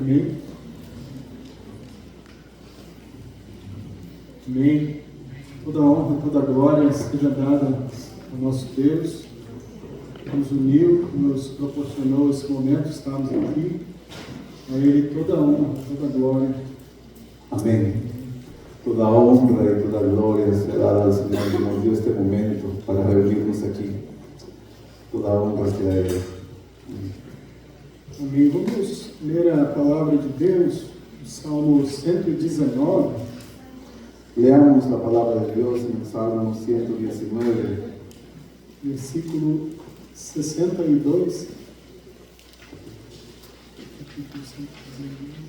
Amém? Amém. Toda honra, toda glória seja dada ao nosso Deus, que nos uniu, que nos proporcionou esse momento, estamos aqui. A Ele toda honra, toda glória. Amém. Toda honra e toda glória seja dada ao Senhor que nos deu este momento para reunirnos aqui. Toda honra seja a Ele. Amém. Vamos ler a palavra de Deus, o Salmo 119. Leamos a palavra de Deus no Salmo 119, versículo 62. Capítulo 119.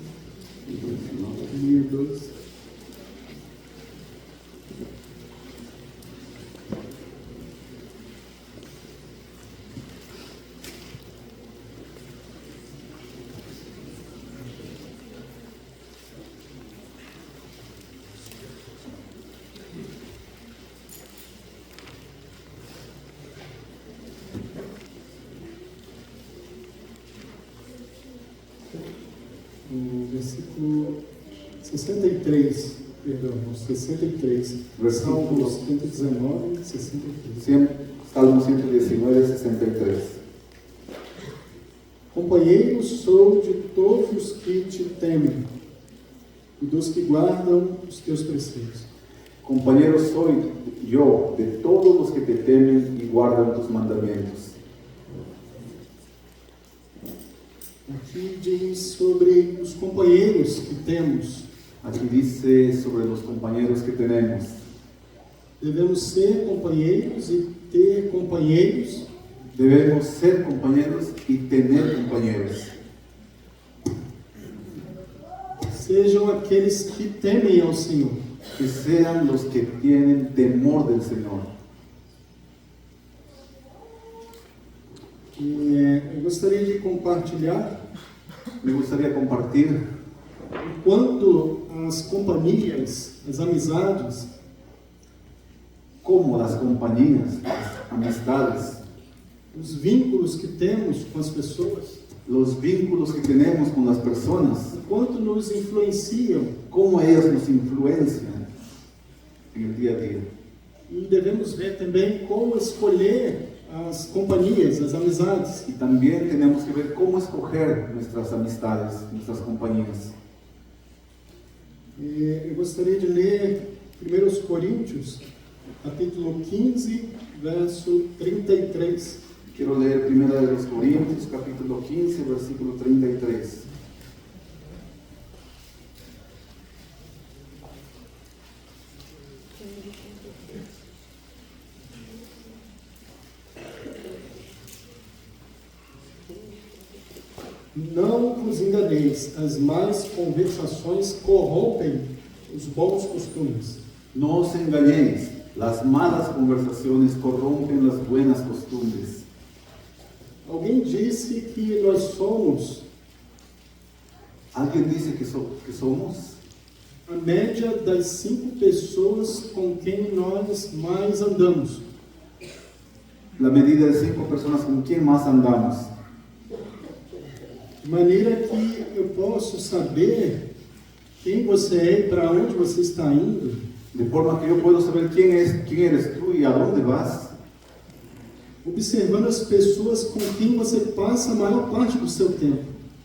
O versículo 63, perdão, 63, Salmo 119, 63. Salmo 119, 63. Companheiro sou de todos os que te temem e dos que guardam os teus preceitos. Companheiro soy yo de todos os que te temem e guardam tus mandamentos. Aqui diz sobre os companheiros que temos. Aqui diz sobre os companheiros que temos. Devemos ser companheiros e ter companheiros. Devemos ser companheiros e ter companheiros. Sejam aqueles que temem ao Senhor. Que sean los que tienen temor del Señor. Eu gostaria de compartilhar. Me gustaría compartir Enquanto as companhias, as amizades, como las compañías, las amistades, os vínculos que temos com as pessoas, los vínculos que tenemos con las personas, enquanto nos influenciam, cómo ellas nos influencian en el día a día. e devemos ver também como escolher as companhias, as amizades. Y también tenemos que ver cómo escoger nuestras amistades, nuestras compañías. Eu gostaria de ler 1 Coríntios, capítulo 15, verso 33. Quiero leer 1 de los Corintios, capítulo 15, versículo 33. Não vos enganeis, as más conversações corrompem os bons costumes. No os engañéis, las malas conversaciones corrompen las buenas costumbres. Alguém disse que nós somos Alguien dice que somos a média das 5 pessoas com quem nós mais andamos. la medida de 5 personas con quien más andamos. De maneira que eu posso saber quem você é e para onde você está indo, De forma que yo puedo saber quién eres tú y a dónde vas, observando as pessoas com quem você passa a maior parte do seu tempo.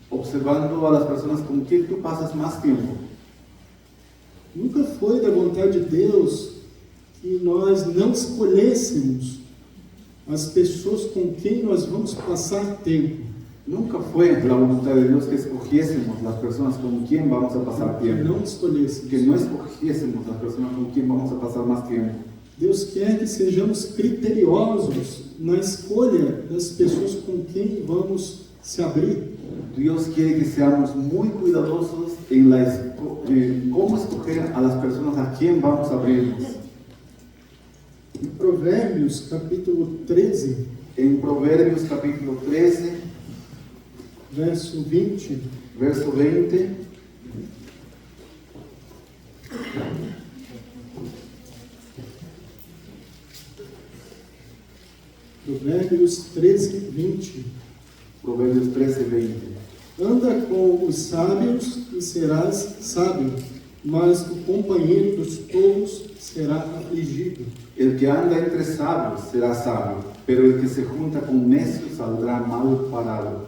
observando a las personas con quien tú pasas más tiempo. Nunca foi da vontade de Deus que nós não escolhêssemos as pessoas com quem nós vamos passar tempo. Nunca fue la voluntad de Dios que escogiésemos las personas con quien vamos a pasar Que tiempo. não escolhêssemos. Que no escogiésemos las personas con quien vamos a pasar más tiempo. Deus quer que sejamos criteriosos na escolha das pessoas com quem vamos se abrir. Dios quiere que seamos muy cuidadosos en cómo escoger a las personas a quien vamos a abrirnos. Em Provérbios, capítulo 13, En Proverbios capítulo 13, verso 20, verso 20, Provérbios 13, 20. Proverbios 13, 20. Anda com os sábios e serás sábio, mas o companheiro dos tolos será afligido. El que anda entre sabios será sabio, pero el que se junta con necios saldrá mal parado.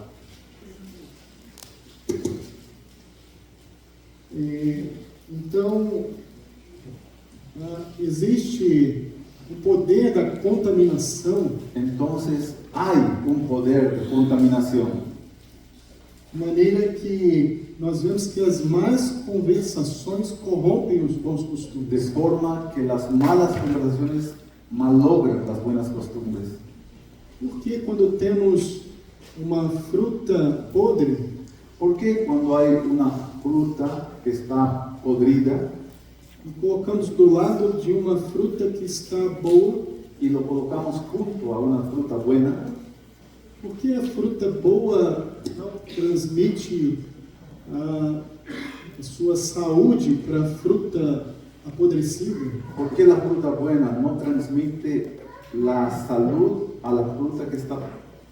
Então, existe o poder da contaminação, Entonces hay un poder de contaminación, de maneira que nós vemos que as más conversações corrompem os bons de costumes. forma que las malas conversaciones malogran las buenas costumbres. Porque quando temos uma fruta podre, Porque cuando hay una fruta que está podrida e colocamos do lado de uma fruta que está boa, y lo colocamos junto a una fruta buena, porque a fruta boa não transmite a sua saúde para a fruta apodrecida? porque la fruta buena no transmite la salud a la fruta que está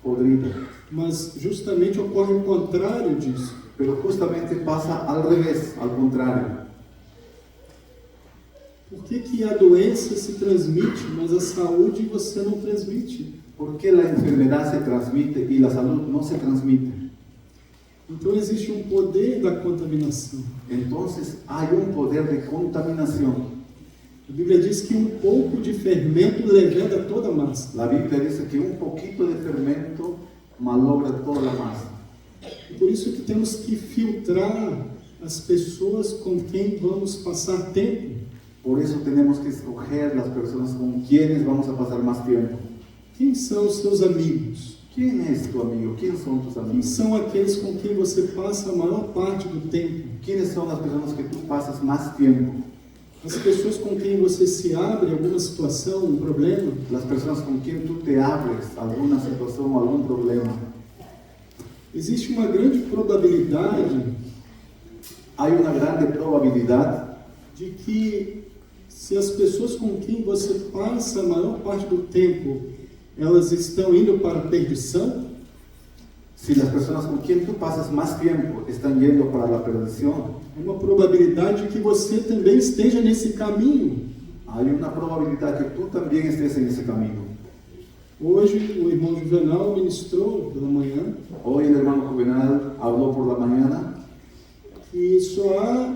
podrida, Mas justamente ocorre o contrário disso. pero justamente pasa al revés, al contrario. Por que a doença se transmite, mas a saúde você não transmite? ¿Por qué la enfermedad se transmite y la salud no se transmite? Então existe um poder da contaminação. Entonces hay un poder de contaminación. A Bíblia diz que um pouco de fermento leveda toda a massa. La Biblia dice que un poquito de fermento malogra toda la masa. E por isso que temos que filtrar as pessoas com quem vamos passar tempo. Por eso tenemos que escoger las personas con quienes vamos a pasar más tiempo. Quem são os seus amigos? ¿Quién es tu amigo? ¿Quién son tus Quem amigos? são aqueles com quem você passa a maior parte do tempo? ¿Quiénes son las personas que tú pasas más tiempo? As pessoas com quem você se abre alguma situação, um problema? Las personas con quien tú te abres a alguna situación o algún problema. Existe uma grande probabilidade Hay una grande probabilidad de que se as pessoas com quem você passa a maior parte do tempo, elas estão indo para a perdição, si las personas con quien tú pasas más tiempo están yendo para la perdición. é uma probabilidade de que você também esteja nesse caminho. Hay una probabilidad que tú también estés en ese camino. Hoje o irmão Juvenal ministrou pela manhã Hoy el hermano Juvenal habló por la mañana que só há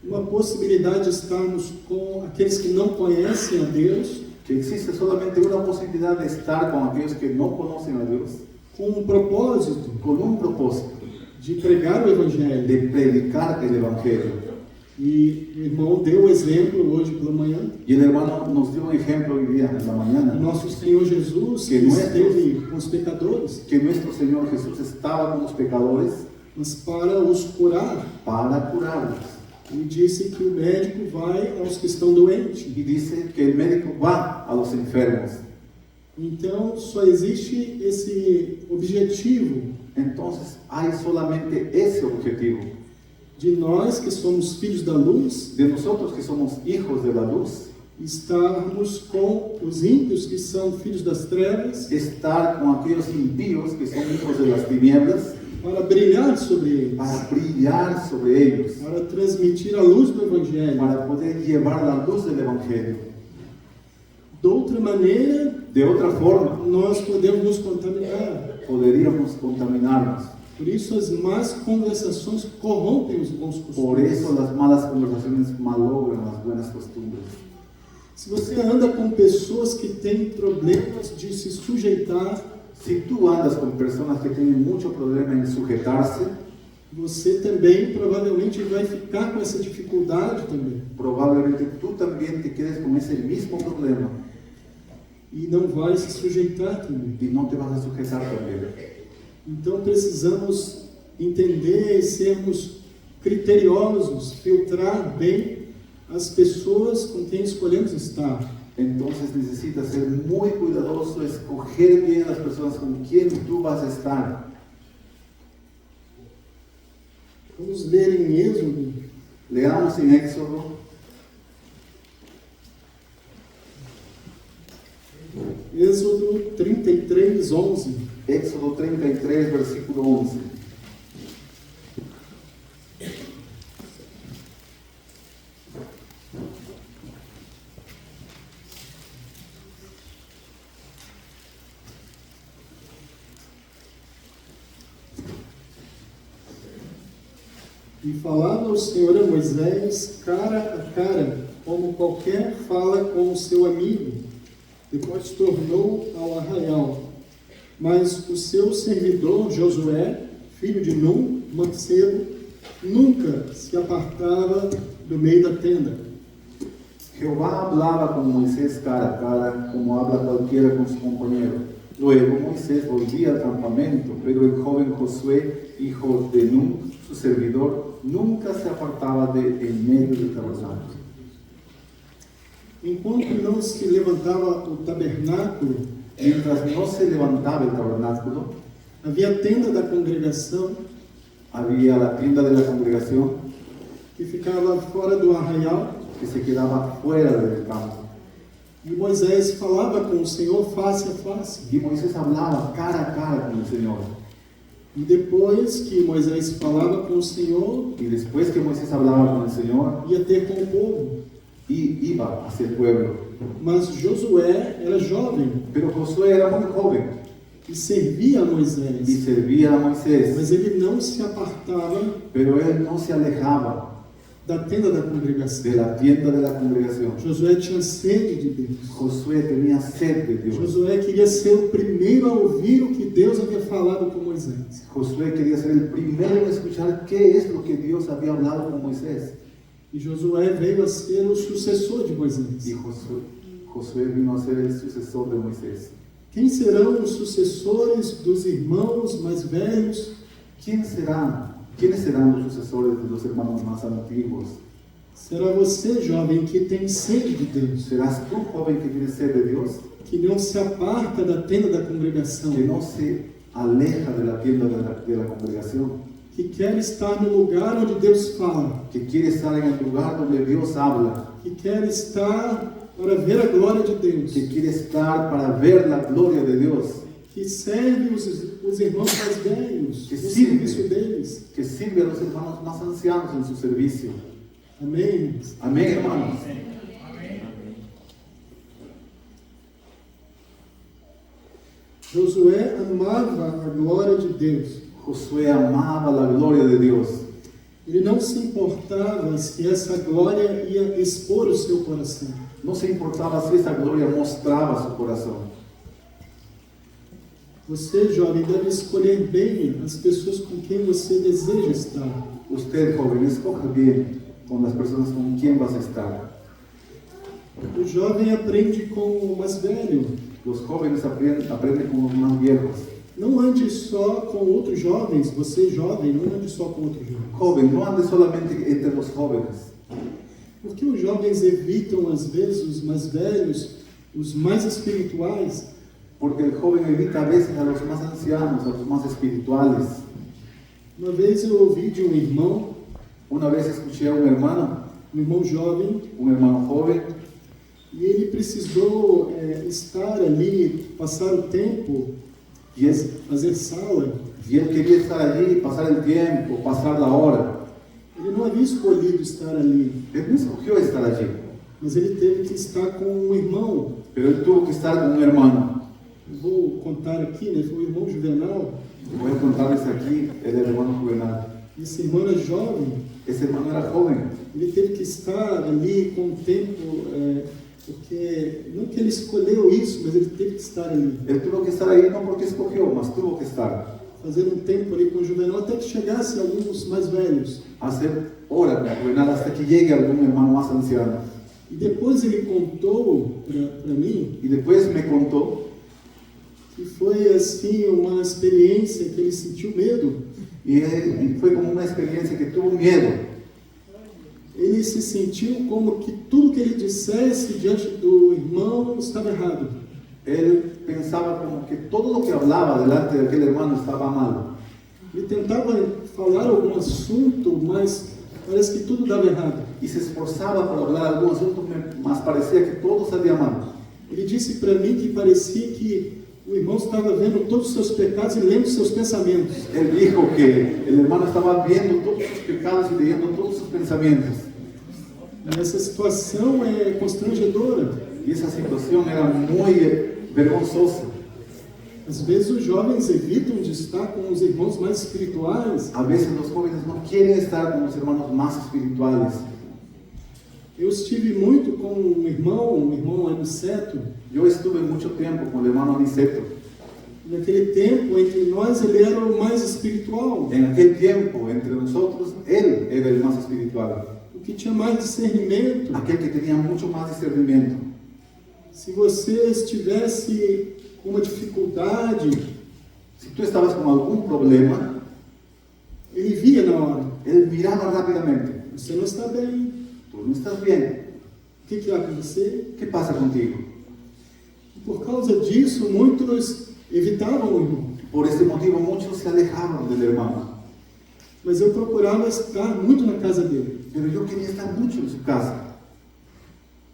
uma possibilidade de estarmos com aqueles que não conhecem a Deus, que existe solamente una posibilidad de estar con aquellos que no conocen a Dios, com um propósito con un propósito de pregar o Evangelho. de predicar el Evangelio. E o irmão deu o exemplo hoje pela manhã. Y el hermano nos dio un ejemplo hoy día en la mañana, Nosso Senhor Jesus, que Que não é esteve com os pecadores, que nuestro Señor Jesús estaba con los pecadores mas para os curar. para curarlos. Ele disse que o médico vai aos que estão doentes. Y dice que el médico va a los enfermos. Então, só existe esse objetivo Entonces hay solamente ese objetivo. de nós que somos filhos da luz, De nosotros que somos hijos de la luz, estarmos com os ímpios que são filhos das trevas, estar con aquellos impíos que son hijos de las tinieblas, para brilhar sobre eles, para brillar sobre ellos, para transmitir a luz do Evangelho. para poder llevar la luz del Evangelio. De outra maneira, De otra forma, nós podemos nos contaminar. podríamos contaminarnos. Por isso, as más conversações corrompem os bons Por costumes. eso las malas conversaciones malogran las buenas costumbres. Se você anda com pessoas que têm problemas de se sujeitar, Si tú andas con personas que tienen mucho problema en sujetarse, você também provavelmente vai ficar com essa dificuldade também. probablemente tú también te quedes con ese mismo problema E não vai se sujeitar também. y no te vas a sujetar también. Então precisamos entender e sermos criteriosos, filtrar bem as pessoas com quem escolhemos estar. Entonces necesitas ser muy cuidadoso, escoger bien las personas con quien tú vas a estar. Vamos ler em Êxodo, Leamos en Éxodo, Êxodo 33, 11. Éxodo 33, versículo 11. E falava o Senhor a Moisés cara a cara, como qualquer fala com o seu amigo. Depois tornou ao arraial. Mas o seu servidor Josué, filho de Nun, mancebo, nunca se apartava do meio da tenda. Jehová hablaba con Moisés cara a cara, como habla cualquiera con su compañero. Luego Moisés volvía al campamento, pero el joven Josué, hijo de Nun, su servidor, nunca se apartaba del medio del tabernáculo. Enquanto não se levantava o tabernáculo, Mientras no se levantaba el tabernáculo, havia a tenda da congregação, había la tienda de la congregación que ficava fora do arraial, que se quedaba fuera del campo. e Moisés falava com o Senhor face a face. Y Moisés hablaba cara a cara con el Señor. E depois que Moisés falava com o Senhor, Y después que Moisés hablaba con el Señor, ia ter com o povo. iba hacia el pueblo. Mas Josué era jovem Pero Josué era muy joven e servia a y Moisés, servía a Moisés, mas ele não se apartava pero él no se alejaba da tenda da congregação. de la tienda de la congregación. Josué tinha sede de Deus. Josué tenía sed de Dios. Josué queria ser o primeiro a ouvir o que Deus havia falado com Moisés. Josué quería ser el primero en escuchar qué es lo que Dios había hablado con Moisés. E Josué veio a ser o sucessor de Moisés. Y Josué vino a ser el sucesor de Moisés. Quem serão os sucessores dos irmãos mais velhos? ¿Quiénes serán los sucesores de los hermanos más antiguos? Será você, jovem, que tem sede de Deus, ¿Serás tú, joven, que tienes sed de Dios? que não se aparta da tenda da congregação, Que no se aleja de la tienda de la congregación, que quer estar no lugar onde Deus fala, que quiere estar en el lugar donde Dios habla, que quer estar para ver a glória de Deus, que quiere estar para ver la gloria de Dios, que serve os irmãos mais velhos, Que no sirve. serviço deles. que sirve a los hermanos más ancianos en su servicio. Amém? Amén, hermanos. Josué amava a glória de Deus. Josué amaba la gloria de Dios. Ele não se importava se essa glória ia expor o seu coração. No se importaba si esa gloria mostraba su corazón. Você, jovem, deve escolher bem as pessoas com quem você deseja estar. Usted, joven, escoja bien con las personas con quien vas a estar. O jovem aprende com o mais velho. Los jóvenes aprenden con los más viejos. Não ande só com outros jovens. Você, jovem, não ande só com outros jovens. Joven, no ande solamente entre los jóvenes. Porque os jovens evitam, às vezes, os mais velhos, os mais espirituais, Porque el joven evita a veces a los más ancianos, a los más espirituales. Uma vez eu ouvi de um irmão Una vez escuché a un irmão jovem, hermano joven, e ele precisou estar ali, passar o tempo, y fazer sala. él quería estar allí, pasar el tiempo, pasar la hora. Ele não havia escolhido estar ali, Él no escogió estar allí, mas ele teve que estar com um irmão. pero él tuvo que estar con un hermano. Eu vou contar aqui, né? Foi o irmão Juvenal. Voy a contarles aquí el hermano Juvenal. Esse irmão era jovem. Ese hermano era joven. Ele teve que estar ali com o tempo, porque não que ele escolheu isso, mas ele teve que estar ali, Él tuvo que estar ahí no porque escogió, mas tuvo que estar. fazendo um tempo ali com o Juvenal, até que chegasse alguns mais velhos. Hacer hora con Juvenal hasta que llegue algún hermano más anciano. E depois ele contou para mim Y después me contó que foi assim uma experiência que ele sentiu medo. y fue como una experiencia que tuvo miedo. Ele se sentiu como que tudo que ele dissesse diante do irmão estava errado. Él pensaba como que todo lo que hablaba delante de aquel hermano estaba mal. Ele tentava falar algum assunto, mas parece que tudo dava errado. Y se esforzaba por hablar algún asunto, mas parecía que todo salía mal. Ele disse para mim que parecia que o irmão estava vendo todos os seus pecados e lendo seus pensamentos. Él dijo que el hermano estaba viendo todos sus pecados y leyendo todos sus pensamientos. E essa situação é constrangedora. Y esa situación era muy vergonzosa. Às vezes os jovens evitam de estar com os irmãos mais espirituais. A veces los jóvenes no quieren estar con los hermanos más espirituales. Eu estive muito com um irmão Aniceto. Yo estuve mucho tiempo con el hermano Aniceto. Naquele tempo, entre nós, ele era o mais espiritual, En aquel tiempo, entre nosotros, él era el más espiritual. o que tinha mais discernimento. Aquel que tenía mucho más discernimiento. Se você estivesse com uma dificuldade, Si tú estabas con algún problema, ele via na hora. él miraba rápidamente. Você não está bem. Tú no estás bien. O que há com você? ¿Qué pasa contigo? E por causa disso, muitos evitavam o irmão. Por este motivo, muchos se alejaban del hermano. Mas eu procurava estar muito na casa dele, Pero yo quería estar mucho en su casa.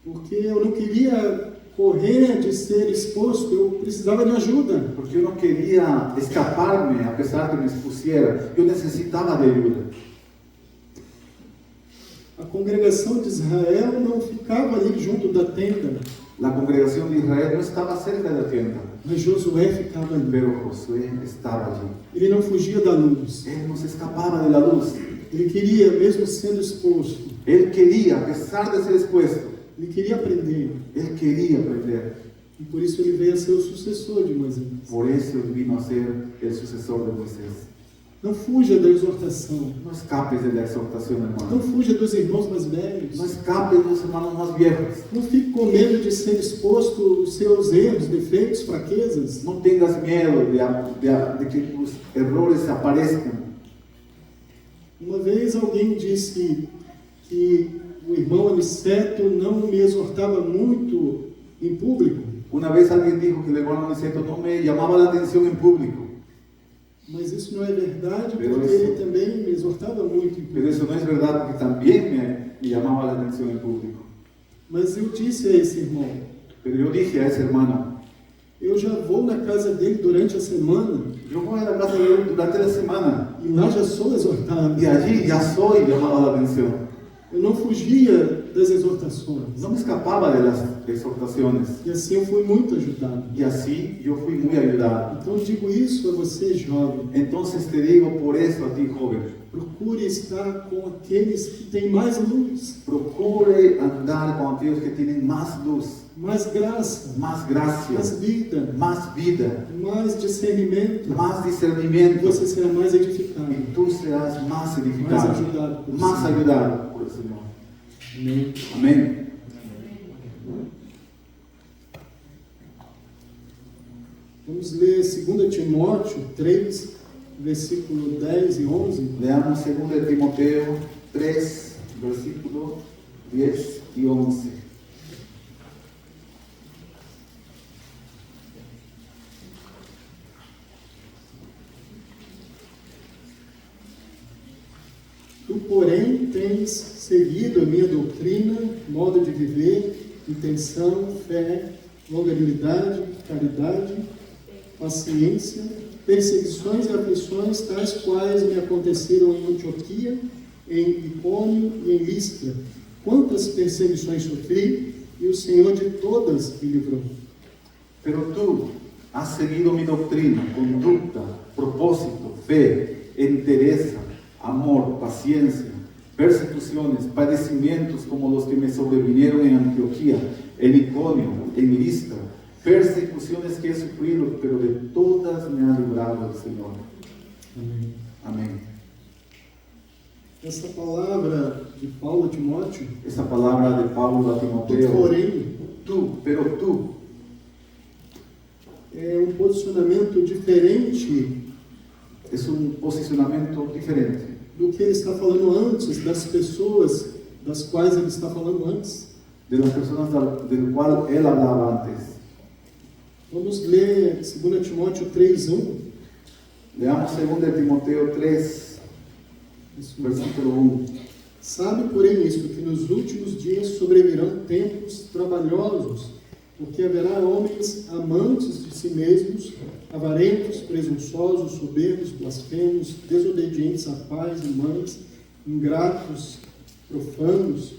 porque eu não queria correr de ser exposto, eu precisava de ajuda. Porque yo no quería escaparme a pesar que me expusiera. Yo necesitaba de ayuda. A congregação de Israel não ficava ali junto da tenda, La congregación de Israel no estaba cerca de la tienda, mas Josué ficava ali. pero Josué estaba allí. Ele não fugia da luz. Él no se escapaba de la luz. Ele queria, mesmo sendo exposto, Él quería, a pesar de ser expuesto, ele queria aprender. él quería aprender. E por isso ele veio a ser o sucessor de Moisés. Por eso él vino a ser el sucesor de Moisés. Não fuja da exortação. No escapes de la exhortación, Não hermano. fuja dos irmãos mais velhos. No escapes de los hermanos más viejos. Não fique com medo de ser exposto os seus erros, defeitos, fraquezas. No tengas miedo de que tus errores aparezcan. Uma vez alguém disse que o irmão Aniceto não me exortava muito em público, Una vez alguien dijo que el hermano Aniceto no me llamaba la atención en público. mas isso não é verdade, Pero porque isso- ele também me exortava muito em Pero público. eso no es verdad porque también me llamaba la atención en público. Mas eu disse a esse irmão, Pero yo dije a ese hermano, eu já vou na casa dele durante a semana yo voy a la casa de él durante la semana e lá já sou exortado. y allí ya soy llamado la atención. Eu não fugia das exortações. No me escapaba de las exhortaciones E assim eu fui muito ajudado. y así yo fui muy ayudado. Então eu digo isso a você, jovem. Entonces te digo por eso a ti, joven, Procure estar com aqueles que têm mais luz, procure andar con aquellos que tienen más luz, mais graça, más mais gracia, vida, más vida, mais discernimento. más E discernimiento você será mais edificado, y tú serás más mais edificado, ajudado por más Senhor. ayudado por el Señor. Amém. Amén. Vamos ler 2 Timóteo 3, versículo 10 e 11. Leamos 2 Timoteo 3, versículo 10 y 11. Tu, porém, tens seguido a minha doutrina, modo de viver, intenção, fé, longanimidade, caridade, paciência, perseguições e aflições, tais quais me aconteceram em Antioquia, em Icônio e em Listra. Quantas perseguições sofri, e o Senhor de todas me livrou. Pero tú has seguido mi doctrina, conducta, propósito, fe, entereza, amor, paciencia, persecuciones, padecimientos como los que me sobrevinieron en Antioquía, en Iconio, en Listra, persecuciones que he sufrido, pero de todas me ha librado el Señor. Amém. Amén. Essa palavra de Paulo a Timóteo, Esa palabra de Pablo a tu, Timoteo, porém, pero tú, é um posicionamento diferente es un posicionamiento diferente do que ele está falando antes, das pessoas das quais ele está falando antes. de las personas del cual él hablaba antes. Vamos ler 2 Timóteo 3:1. Leamos 2 Timoteo 3, versículo 1. Sabe, porém, isto, que nos últimos dias sobrevirão tempos trabalhosos, porque haverá homens amantes de si mesmos, avarentos, presunçosos, soberbos, blasfemos, desobedientes a pais e mães, ingratos, profanos,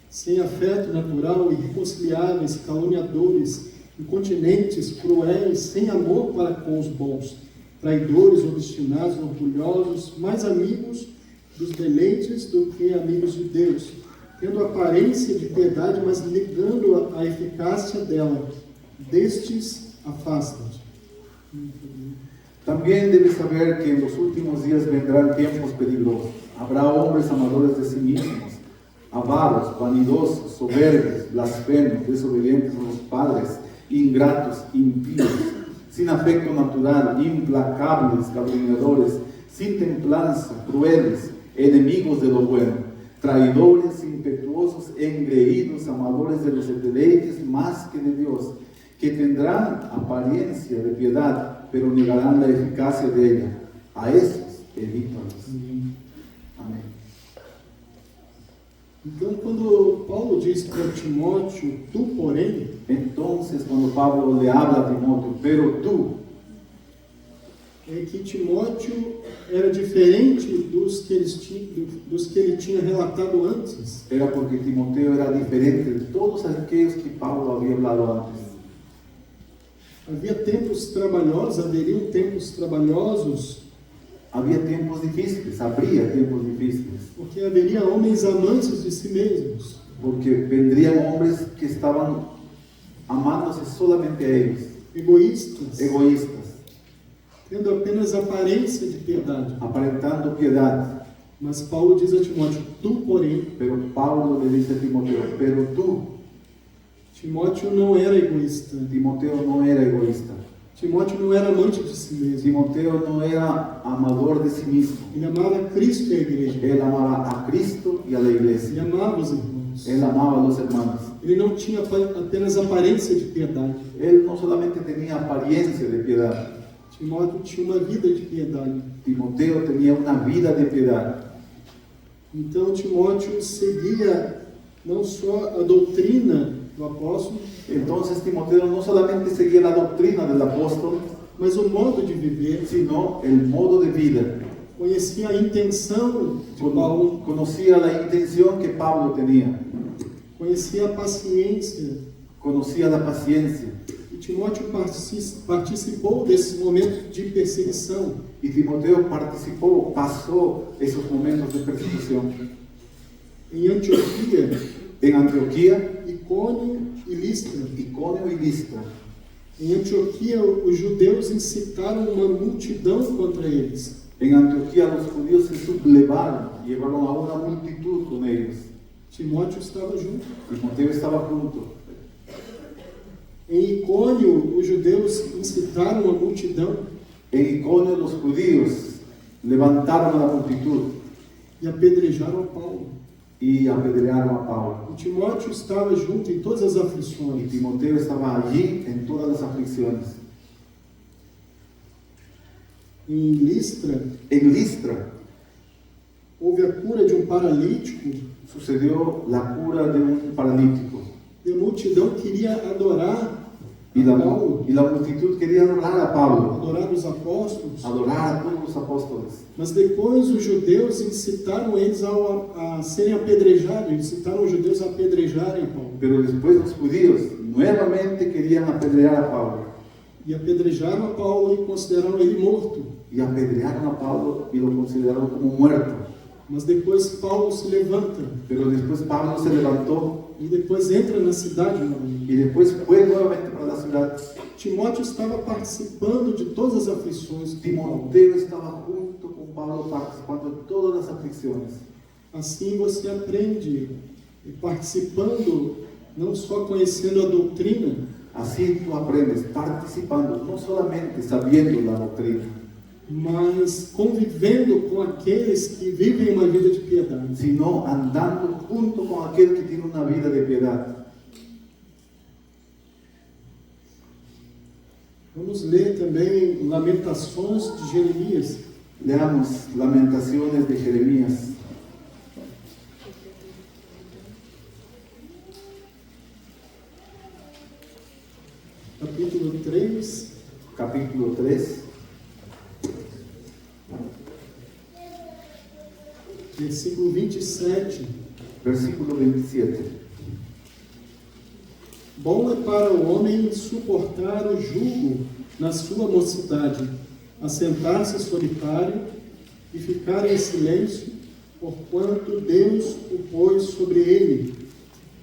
sem afeto natural, irreconciliáveis, caluniadores, incontinentes, cruéis, sem amor para com os bons, traidores, obstinados, orgulhosos, mais amigos dos deleites do que amigos de Deus, tendo aparência de piedade, mas negando a eficácia dela. Destes, afasta-te. También debes saber que en los últimos días vendrán tiempos peligrosos. Habrá hombres amadores de sí mismos, avaros, vanidosos, soberbios, blasfemos, desobedientes a los padres, ingratos, impíos, sin afecto natural, implacables, calumniadores, sin templanza, crueles, enemigos de lo bueno, traidores, impetuosos, engreídos, amadores de los deleites más que de Dios, que tendrán apariencia de piedad, pero negarán la eficacia de ella. A esos evítalos. Amém. Então, quando Paulo diz para Timóteo, tu, porém, Entonces, cuando Pablo le habla a Timoteo, pero tú, é que Timóteo era diferente dos que ele tinha relatado antes. era porque Timoteo era diferente de todos aquellos que Pablo había hablado antes. Havia tempos trabalhosos, haveriam tempos trabalhosos, Había tiempos difíciles, habría tiempos difíciles, porque haveria homens amantes de si mesmos, porque vendrían hombres que estaban amándose solamente a ellos, egoístas, egoístas, tendo apenas aparência de piedade. aparentando piedad. Mas Paulo diz a Timóteo, tu, porém, Pero Pablo le dice a Timoteo, pero tú, Timóteo não era egoísta, Timoteo no era egoísta, Timóteo não era amante de si mesmo, Timoteo no era amador de sí mismo, ele amava Cristo e a igreja, él amaba a Cristo y a la ele iglesia, amava os irmãos, él amaba a los hermanos, ele não tinha apenas aparência de piedade, él no solamente tenía apariencia de piedad, Timóteo tinha uma vida de piedade. Timoteo tenía una vida de piedad. Então Timóteo seguia não só a doutrina do apóstolo, Entonces Timoteo no solamente seguía la doctrina del apóstol, mas o modo de viver, sino el modo de vida. conhecia a intenção de Paulo, Conocía la intención que Pablo tenía, conhecia a paciência, conocía la paciencia. e Timóteo participou desses momentos de perseguição. Y Timoteo participó, pasó esos momentos de persecución. Em Antioquia, En Antioquía, Icônio e Listra. Iconio y Listra. Em Antioquia, os judeus incitaram uma multidão contra eles. En Antioquía los judíos se sublevaron, llevaron a una multitud con ellos. Timóteo estava junto. Timoteo estaba junto. Em Icônio, os judeus incitaram a multidão En Iconio los judíos levantaron a la multitud e apedrejaram a Paulo. y apedrearon a Pablo. E Timóteo estava junto em todas as Y aflições. Timoteo estaba allí en todas las aflicciones. Em Listra, En Listra houve a cura de um paralítico sucedió la cura de un paralítico. e a multidão queria adorar Y a Paulo, la multitud quería adorar a Pablo, adorar os apóstolos. adorar a todos los apóstoles. Mas depois os judeus incitaram eles a serem apedrejados, incitaram os judeus a apedrejarem a Paulo. Pero después los judíos nuevamente querían apedrear a Pablo. E apedrejaram a Paulo e consideraram ele morto. Y apedrearon a Pablo y lo consideraron como muerto. Mas depois Paulo se levanta Pero después Pablo se levantó e depois entra na cidade novamente. y después fue nuevamente para la ciudad. Timóteo estava participando de todas as aflições com Paulo. Timoteo estaba junto con Pablo participando de todas las aflicciones. Assim você aprende participando, não só conhecendo a doutrina, Así tú aprendes participando, no solamente sabiendo la doctrina, mas convivendo com aqueles que vivem uma vida de piedade. sino andando junto con aquel que tiene una vida de piedad. Vamos ler também Lamentações de Jeremias, Leamos Lamentaciones de Jeremías, capítulo 3, capítulo 3, versículo 27. versículo 27. Bom é para o homem suportar o jugo na sua mocidade, assentar-se solitário e ficar em silêncio, porquanto Deus o pôs sobre ele.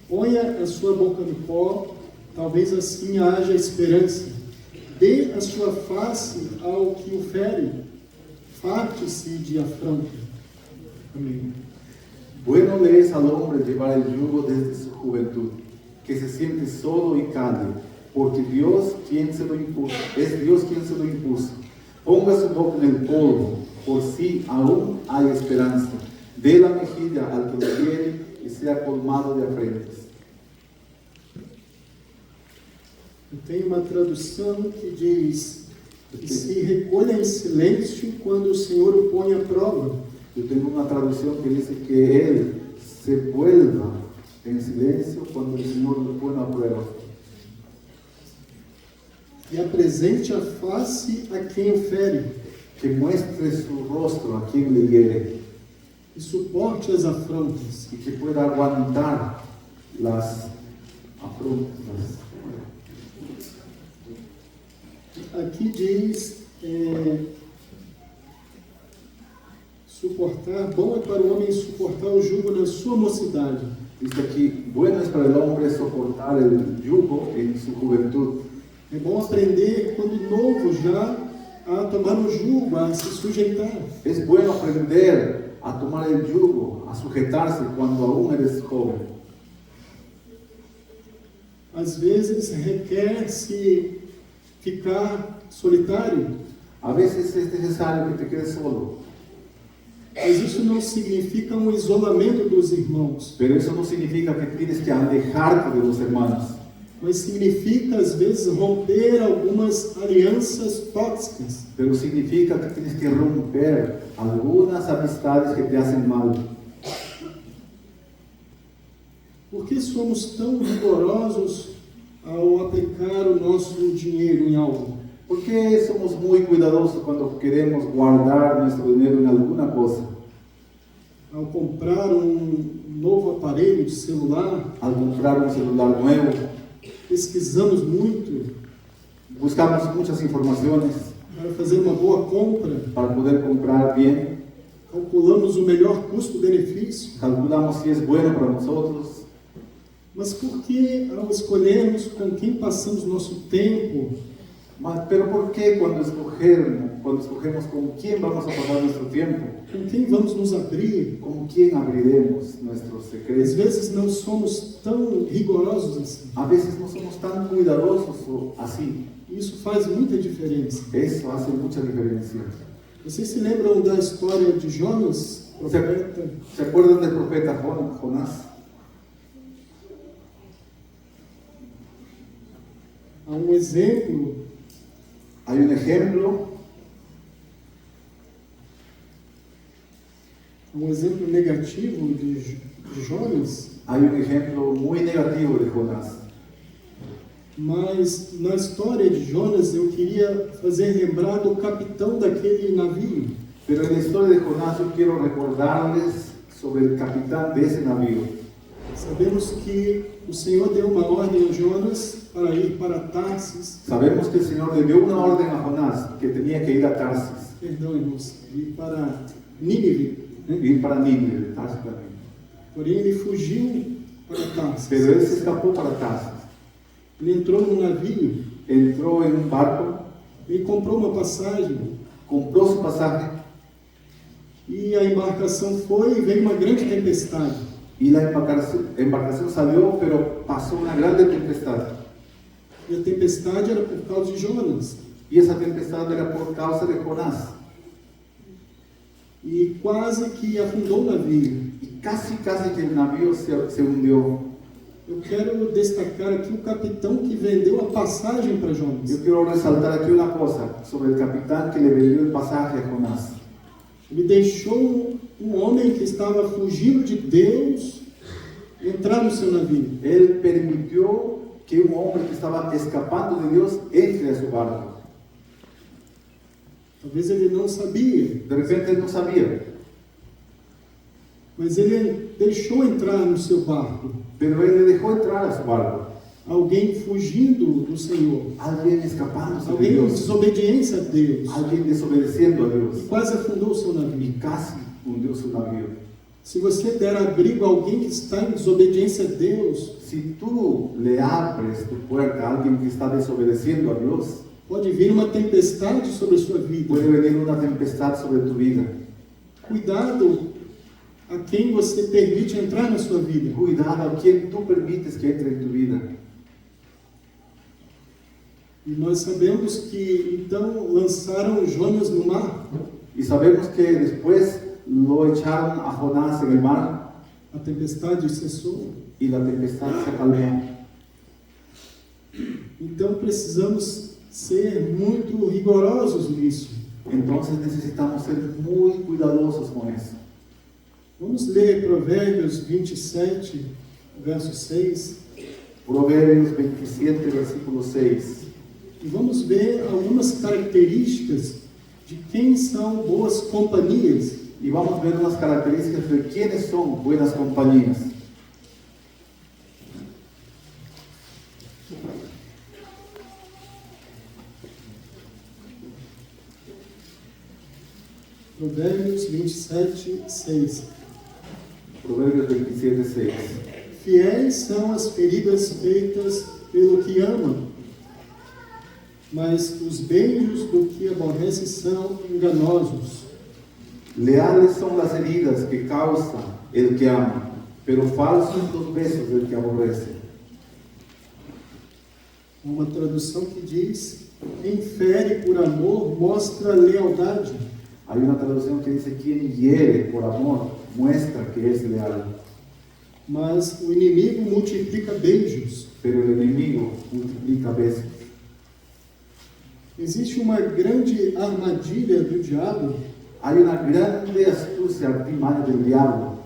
Ponha a sua boca no pó, talvez assim haja esperança. Dê a sua face ao que o fere, farte-se de afronta. Amém. Bueno le es al hombre llevar el yugo desde su juventud, que se siente solo y cálido, porque Dios quien se lo impuso, es Dios quien se lo impuso. Ponga su boca en el polvo, por si aún hay esperanza. Dé la mejilla al que lo quiere y sea colmado de afrentas. Eu tenho uma tradução que diz que se recolha em silêncio quando o Senhor o põe à prova. Yo tengo una traducción que dice que Él se vuelva en silencio cuando el Señor lo pone a prueba. E apresente a face a quem o fere, Que muestre su rostro a quien le hiere e suporte as afrontas. y que pueda aguantar las afrontas. Aqui diz suportar, bom é para o homem suportar o jugo na sua mocidade. Dice aquí, bueno es para el hombre soportar el yugo en su juventud. É bom aprender quando novo já a tomar o jugo, a se sujeitar. Es bueno aprender a tomar el yugo, a sujetarse cuando aún eres joven. Às vezes requer-se ficar solitário, A veces es necesario que te quedes solo, mas isso não significa um isolamento dos irmãos, pero eso no significa que tienes que alejarte de los hermanos, mas significa às vezes romper algumas alianças tóxicas. pero significa que tienes que romper algunas amistades que te hacen mal. Por que somos tão rigorosos ao aplicar o nosso dinheiro em algo? ¿Por qué somos muy cuidadosos cuando queremos guardar nuestro dinero en alguna cosa? Ao comprar novo aparelho de celular, Al comprar un celular nuevo, pesquisamos muito buscamos muchas informaciones para fazer uma boa compra, para poder comprar bien, calculamos o melhor custo-benefício, calculamos si es bueno para nosotros, mas por que ao escolhermos com quem passamos nosso tempo, pero ¿por qué cuando escogemos con quién vamos a pasar nuestro tiempo, com quem vamos nos abrir, con quién abriremos nuestros às secretos? vezes não somos tão rigorosos assim? A veces no somos tan cuidadosos así. Isso faz muita diferença. Eso hace mucha diferencia. Vocês se lembram da história de Jonas, profeta? ¿Se acuerdan del profeta Jonás? Há um exemplo Hay un ejemplo negativo de Jonas, Hay un ejemplo muy negativo de Jonás. mas na história de Jonas eu queria fazer lembrar do capitão daquele navio. Pero en la historia de Jonás yo quiero recordarles sobre el capitán de ese navío. Sabemos que o Senhor deu uma ordem a Jonas para ir para Tarsis, Sabemos que el Señor le dio una orden a Jonás que tenía que ir a Tarsis, perdão, irmãos, ir para Nínive, ir para Nínive, de Tarsis para Nínive. porém ele fugiu para Tarsis. Pero él se escapó para Tarsis, Ele entrou num navio entró en un barco, e comprou uma passagem, compró su pasaje e a embarcação foi e veio uma grande tempestade. y la embarcación salió, pero pasó una grande tempestad. E a tempestade era por causa de Jonas. Y esa tempestad era por causa de Jonás. E quase que afundou o navio. Y casi que el navío se hundió. Eu quero destacar aqui o capitão que vendeu a passagem para Jonas. Yo quiero resaltar aquí una cosa sobre el capitán que le vendió el pasaje a Jonás. Ele deixou um homem que estava fugindo de Deus entrar no seu navio. Él permitió que un hombre que estaba escapando de Dios entre a su barco. Talvez ele não sabia, De repente él no sabía, mas ele deixou entrar no seu barco. pero él le dejó entrar a su barco. alguém fugindo do Senhor, alguien escapándose de alguém em Dios, desobediência a Deus, alguien desobedeciendo a e Dios quase afundou o seu y navio. casi hundió su navío. Se você der abrigo a alguém que está em desobediência a Deus, Si tú le abres tu puerta a alguien que está desobedeciendo a Dios, pode vir uma tempestade sobre a sua vida. puede venir una tempestad sobre tu vida. Cuidado a quem você permite entrar na sua vida. Cuidado a quien tú permites que entre en tu vida. E nós sabemos que então lançaram Jonas no mar. Y sabemos que después lo echaron a Jonás en el mar A tempestade cessou. y la tempestad se calmó. Então precisamos ser muito rigorosos nisso. Entonces necesitamos ser muy cuidadosos con eso. Vamos ler Provérbios 27, verso 6, Proverbios 27, versículo 6. e vamos ver algumas características de quem são boas companhias. Y vamos a ver unas características de quiénes son buenas compañías. Provérbios 27, 6. Proverbios 27, 6. Fiéis são as feridas feitas pelo que ama, mas os beijos do que aborrece são enganosos. Leales son las heridas que causa el que ama, pero falsos los besos del que aborrece. Uma tradução que diz: quem fere por amor mostra lealdade, Hay una traducción que dice: quien hiere por amor muestra que es leal, mas o inimigo multiplica beijos. pero el enemigo multiplica besos. Existe uma grande armadilha do diabo Hay una grande astucia artimaña del diablo,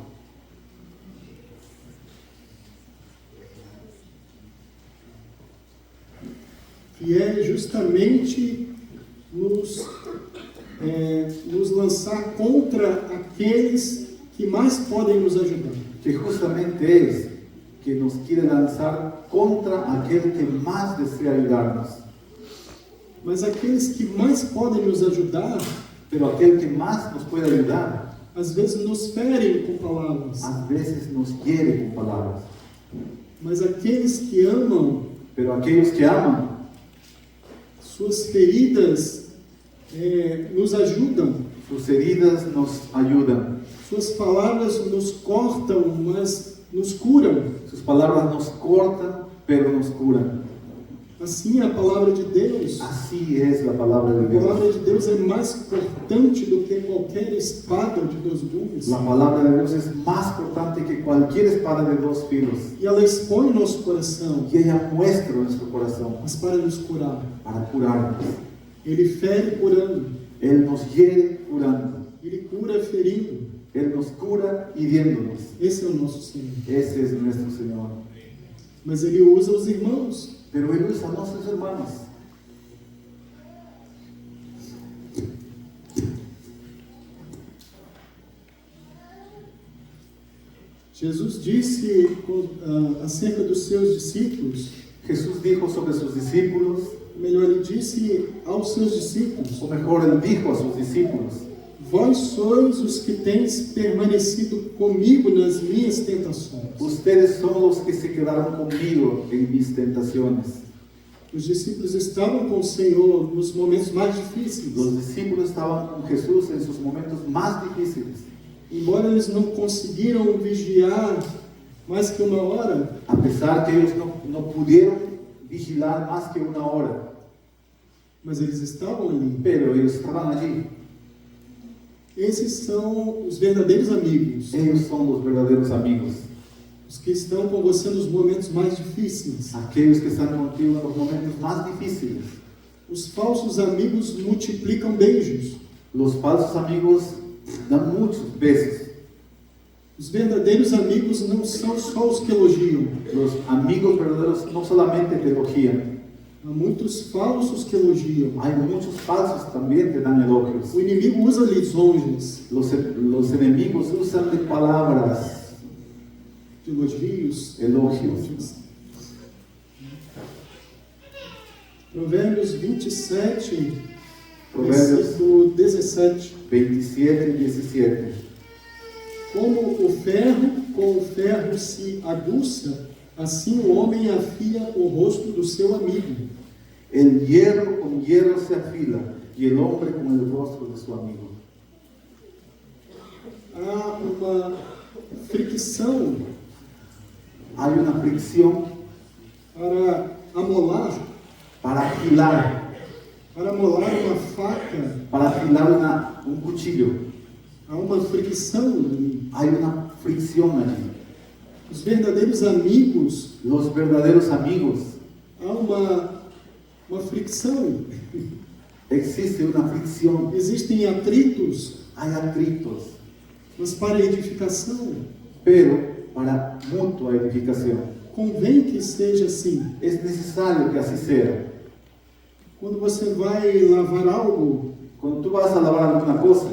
que é justamente nos lançar contra aqueles que mais podem nos ajudar. que justamente es que nos quiere lanzar contra aquel que más desea ayudarnos. Mas aqueles que mais podem nos ajudar, Pero aquel que más nos puede ayudar, às vezes nos ferem com palavras. a veces nos hiere con palabras. Mas aqueles que amam, Pero aquellos que aman, suas feridas nos ajudam. sus heridas nos ayudan. Suas palavras nos cortam, mas nos curam. Sus palabras nos cortan, pero nos curan. Assim é a palavra de Deus. Así es la palabra A de Dios. palavra de Deus é mais cortante do que qualquer espada de 2 gumes. La palabra de Dios es más cortante que cualquier espada de 2 filos. E ela expõe nosso coração, Y ella muestra nuestro corazón mas para nos curar. para curarnos. Ele fere curando. Él nos hiere curando. Ele cura ferindo. Él nos cura hiriéndonos. Esse é o nosso Senhor. Ese es nuestro Señor. Mas Ele usa os irmãos. Pero Él usa a nuestros hermanos. Jesus disse acerca dos seus discípulos, Jesús dijo sobre sus discípulos, melhor, Ele disse aos seus discípulos: o mejor, Él dijo a sus discípulos: vós sois os que tens permanecido comigo nas minhas tentações. ustedes son los que se quedaron conmigo en mis tentaciones. Os discípulos estavam com o Senhor nos momentos mais difíceis. Los discípulos estaban con Jesús en sus momentos más difíciles. Embora eles não conseguiram vigiar mais que 1 hora, A pesar que ellos no pudieron vigilar más que 1 hora, mas eles estavam ali. pero ellos estaban allí. Esses são os verdadeiros amigos, Ellos son los verdaderos amigos. os que estão com você nos momentos mais difíceis. Aquellos que están contigo en los momentos más difíciles. Os falsos amigos multiplicam beijos. Los falsos amigos dan muchos besos. Os verdadeiros amigos não são só os que elogiam. Los amigos verdaderos no solamente te elogian, Há muitos falsos que elogiam. hay muchos falsos también que dan elogios. O inimigo usa lisonjas, Los enemigos usan de palabras, de elogios, elogios. Provérbios 27, Provérbios versículo 17. 27 y 17. Como com o ferro se aguça, assim o homem afia o rosto do seu amigo. El hierro con hierro se afila y el hombre con el rostro de su amigo. Há uma fricção Hay una fricción para amolar uma faca. para afilar un cuchillo. Há uma fricção ali. Hay una fricción allí. Os verdadeiros amigos, Los verdaderos amigos, há uma fricção. existe una fricción, Existem atritos, hay atritos, mas para edificação. pero para mutua edificación. Convém que seja assim. Es necesario que así sea. Quando você vai lavar algo, Cuando tú vas a lavar alguna cosa,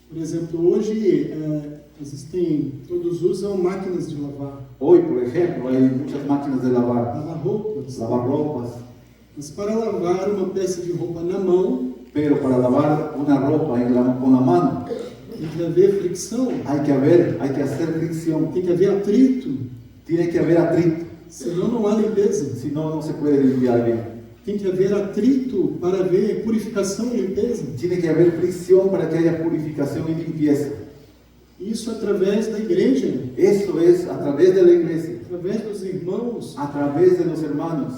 por exemplo, hoje todos usam máquinas de lavar, hoy por ejemplo hay muchas máquinas de lavar roupas. ropas, Mas para lavar uma peça de roupa na mão, pero para lavar una ropa con la mano tem que haver fricção, hay que hacer fricción, tem que haver atrito, tiene que haber atrito, senão não há limpeza. si no, no se puede limpiar bien. Tem que haver atrito para haver purificação e limpeza. Tiene que haber fricción para que haya purificación y limpieza. Isso através da igreja, Eso es a través de la iglesia, através dos irmãos, a través de los hermanos,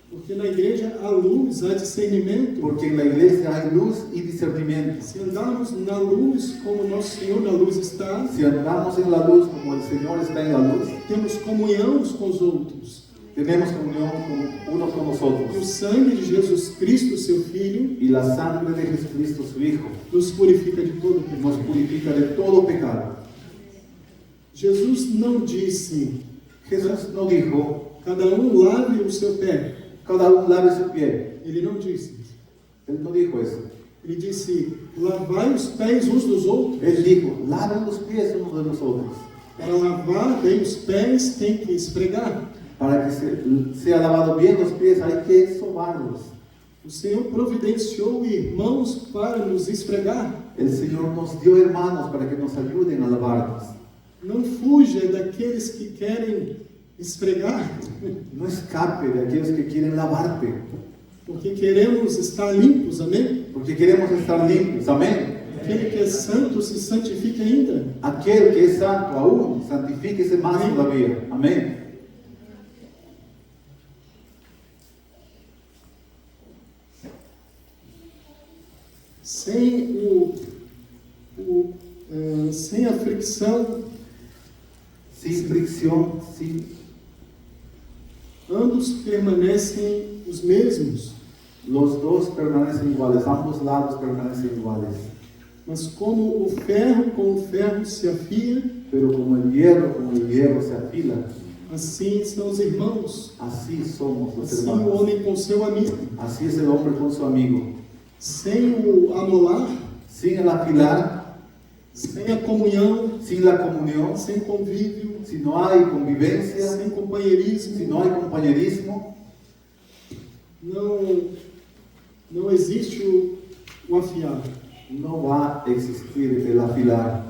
porque na igreja há luz, há discernimento. porque en la iglesia hay luz y discernimiento. Se andarmos na luz como nosso Senhor na luz está, Si andamos en la luz como el Señor está en la luz, temos comunhão uns com os outros. tenemos comunión unos con E o nosotros. sangue de Jesus Cristo, seu Filho, Y la sangre de Jesucristo, su Hijo, nos purifica de todo nos pecado. purifica de todo pecado. Jesus não disse, Jesús no dijo, cada lave o seu pé. cada uno lave su pie. Ele não disse. Él no dijo eso. Ele disse, lavai os pés uns dos outros. Él dijo, laven los pies unos de los otros. Para lavar bem os pés, tem que esfregar. Para que sea lavado bien los pies hay que sobarlos. O Senhor providenciou irmãos para nos esfregar. El Señor nos dio hermanos para que nos ayuden a lavarnos. Não fuja daqueles que querem esfregar, No escape de aquellos que quieren lavarte, porque queremos estar limpos, amém? porque queremos estar limpios. Amén. Aquele que é santo se santifica ainda. Aquel que es santo aún, santifíquese más todavía. Amén. Sem a fricção, Sin fricción, ambos permanecem os mesmos. los dos permanecen iguales, ambos lados permanecen iguales. Mas como o ferro com o ferro se afia, Pero como el hierro con el hierro se afila, assim são os irmãos. así somos los Assim o hermanos. homem com seu amigo. Así es el hombre con su amigo. Sem o amolar, Sin el afilar, sem a comunhão, sin la comunión, sem convívio, si no hay convivencia, sem companheirismo, si no hay compañerismo, não existe o afiar. no va a existir el afilar.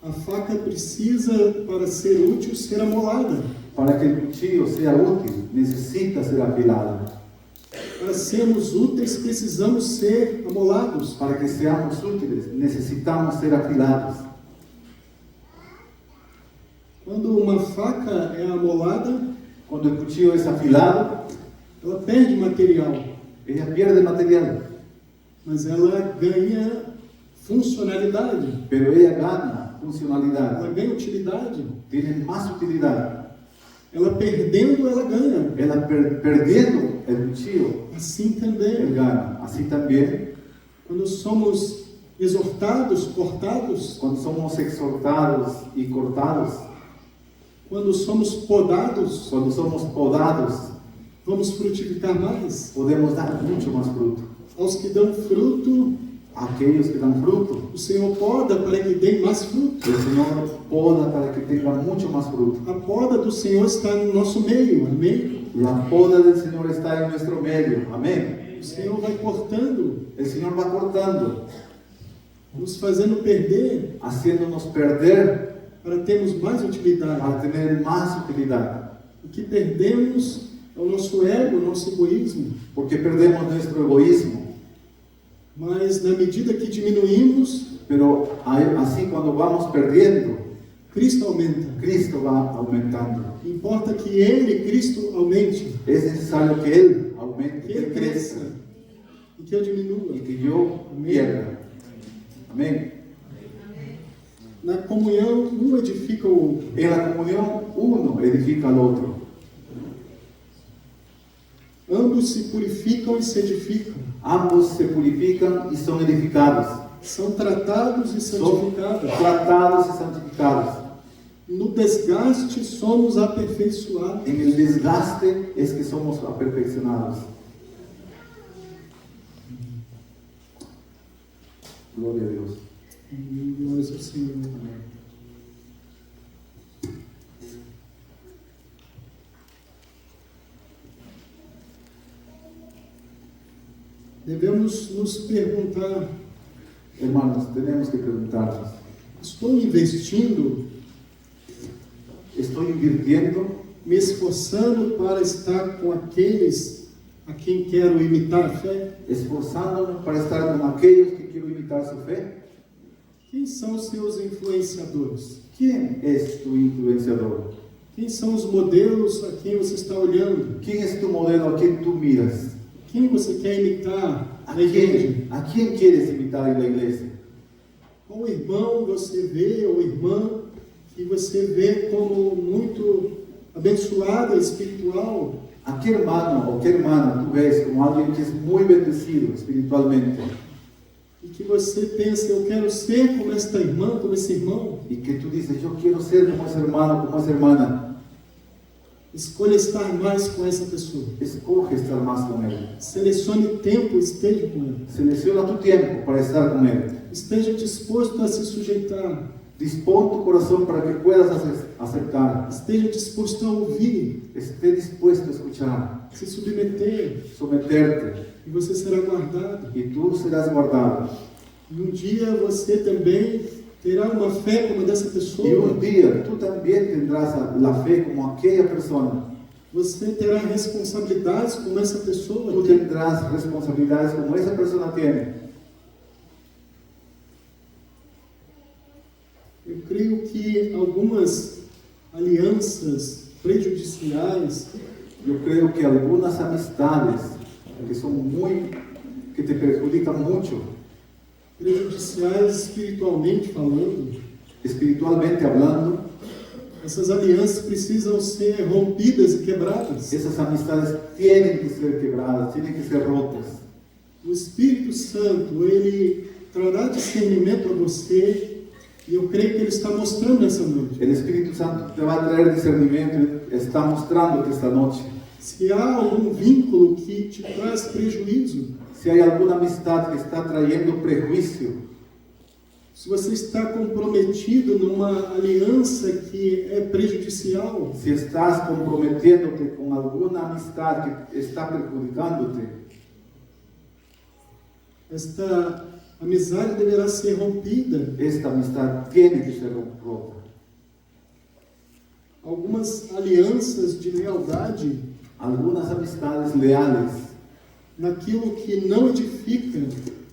A faca precisa, para ser útil, ser amolada. Para que el cuchillo sea útil, necesita ser afilado. Para sermos úteis, precisamos ser amolados. Para que seamos útiles, necesitamos ser afilados. Quando uma faca é amolada, Cuando el cuchillo es afilado, ela perde material, ella pierde material, mas ela ganha funcionalidade, pero ella gana ela funcionalidad, ganha utilidade. tiene más utilidad. Ela perdendo, ela ganha. Ella perdiendo el cuchillo, Assim él também, gana. Así también, quando somos exortados, cortados, cuando somos exhortados y cortados, quando somos podados, cuando somos podados, vamos frutificar mais. podemos dar mucho más fruto. Aos que dão fruto, aquellos que dan fruto. O Senhor poda para que dê mais fruto. El Señor poda para que tenga mucho más fruto. A poda do Senhor está no nosso meio, amém? La poda del Señor está en nuestro medio. Amén. O Senhor vai cortando, El Señor va cortando, nos fazendo perder haciéndonos perder para termos mais utilidade. para tener más utilidad. O que perdemos é o nosso ego, o nosso egoísmo. Porque perdemos nuestro egoísmo. Mas na medida que diminuímos, Pero así cuando vamos perdiendo, Cristo aumenta. Cristo va aumentando. Importa que Ele, Cristo, aumente, Es necesario que Él aumente, que que Ele Él cresça crezca e que eu diminua. y que yo pierda. Amén. Na comunhão, um edifica o outro. En la comunión uno edifica al otro. Ambos se purificam e se edificam. Ambos se purifican y son edificados. São tratados e Son santificados. tratados y santificados. No desgaste, somos aperfeiçoados. En el desgaste es que somos aperfeccionados. Gloria a Dios. Glórias ao Senhor. Devemos nos perguntar: Hermanos, tenemos que preguntarnos, estou investindo, ¿estoy invirtiendo, me esforçando para estar com aqueles a quem quero imitar a fé? esforzándome para estar con aquellos que quiero imitar su fe? Quem são os seus influenciadores? ¿Quién es tu influenciador? Quem são os modelos a quem você está olhando? ¿Quién es tu modelo? ¿A quién tú miras? Quem você quer imitar na igreja? ¿A quién quieres imitar en la iglesia? Qual irmão você vê ou irmã que você vê como muito abençoada, espiritual? ¿A qué hermano o qué hermana tú ves como alguien que es muy bendecido espiritualmente E que você pensa, eu quero ser como esta irmã, como esse irmão? y que tú dices, yo quiero ser como ese hermano, como esa hermana? Escolha estar mais com essa pessoa. Escoge estar más con él. Selecione tempo, esteja com ela. Selecciona tu tiempo para estar con él. Esteja disposto a se sujeitar. Dispón tu corazón para que puedas aceptar. Esteja disposto a ouvir, Esté dispuesto a escuchar, se submeter, someterte e você será guardado. y tú serás guardado. E um dia você também terá uma fé como a dessa pessoa. Y un día tú también tendrás la fe como aquella persona. Você terá responsabilidades como essa pessoa Tú tem. tendrás responsabilidades como esa persona tiene. Eu creio que algumas alianças prejudiciais Yo creo que algunas amistades que te perjudican mucho, prejudiciais espiritualmente falando, espiritualmente hablando, essas alianças precisam ser rompidas e quebradas. esas amistades tienen que ser quebradas, tienen que ser rotas. O Espírito Santo, ele trará discernimento a você, e eu creio que ele está mostrando nessa noite. El Espíritu Santo te va a traer discernimiento, está mostrándote esta noche. Se há algum vínculo que te traz prejuízo, Si hay alguna amistad que está trayendo prejuicio, se você está comprometido numa aliança que é prejudicial, si estás comprometiéndote con alguna amistad que está perjudicándote, esta amizade deverá ser rompida. esta amistad tiene que ser rota. Algumas alianças de lealdade Algunas amistades leales naquilo que não edifica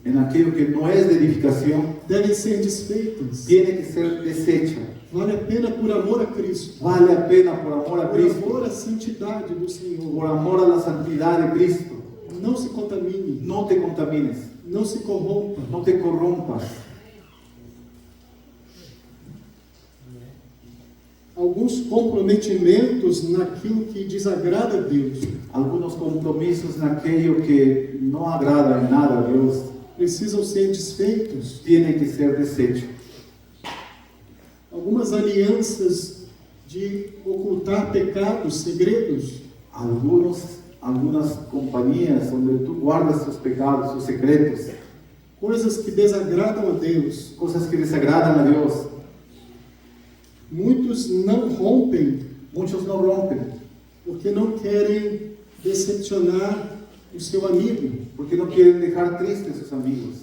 en aquello que no es de edificación devem ser desfeitas. tiene que ser deshecha. Vale a pena por amor a Cristo, Vale a pena por amor a por Cristo, amor à santidade do por Senhor. amor a la santidad de Cristo. Não se contamine, No te contamines, não se corrompa. no te corrompas. Alguns comprometimentos naquilo que desagrada a Deus Algunos compromisos en aquello que no agrada en nada a Dios precisam ser desfeitos. tienen que ser deshechos. Algumas alianças de ocultar pecados, segredos, Algunas compañías donde tú guardas tus pecados, tus secretos, coisas que desagradam a Deus. cosas que desagradan a Dios. Muitos não rompem Muchos no rompen porque não querem decepcionar o seu amigo, porque no quieren dejar tristes a sus amigos,